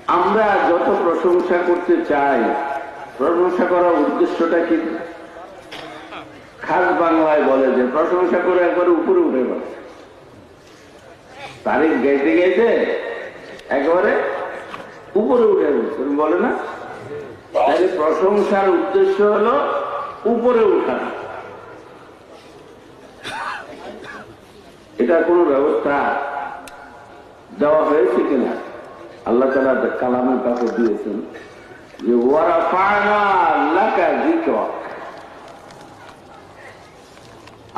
আমরা যত প্রশংসা করতে চাই, প্রশংসা করার উদ্দেশ্যটা কি? খাস বাংলায় বলে যে প্রশংসা করে একবারে উপরে উঠে গেছে, তারিখ গাইতে গাইতে একেবারে উপরে উঠে গেছে, বলে না? তাহলে প্রশংসার উদ্দেশ্য হলো উপরে উঠানো। এটা কোন ব্যবস্থা দেওয়া হয়েছে কিনা? আল্লাহ তাআলা কালামের কাছে দিয়েছেন যে ওয়ারাফা'না লাকা যিকরাক।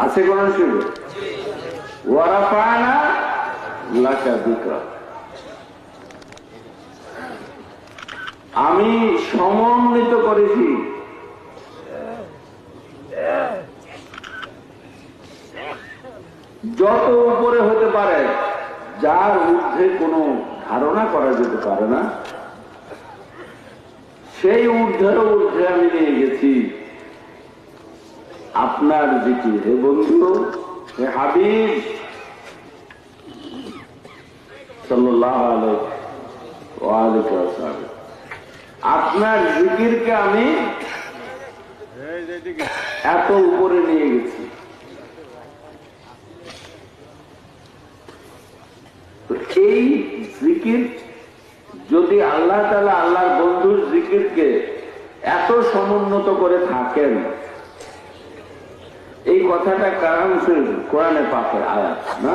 আছে কোন সুযোগ? ওয়ারাফা'না লাকা যিকরাক, আমি সমন্বিত করেছি যত উপরে হতে পারে, যার ঊর্ধ্বে কোনো ধারণা করা যেতে পারে না, সেই ঊর্ধ্বের ঊর্ধ্বে আমি নিয়ে গেছি আপনার জিকির। হে বন্ধু, হে হাবিব সাল্লাল্লাহু আলাইহি ওয়াসাল্লাম, আপনার জিকিরকে আমি এত উপরে নিয়ে গেছি। এই জিকির যদি আল্লাহ তাআলা আল্লাহর বন্ধুর জিকিরকে এত সমুন্নত করে থাকেন, এই কথাটা কারণ কোরআনে পাকের আয়াত না?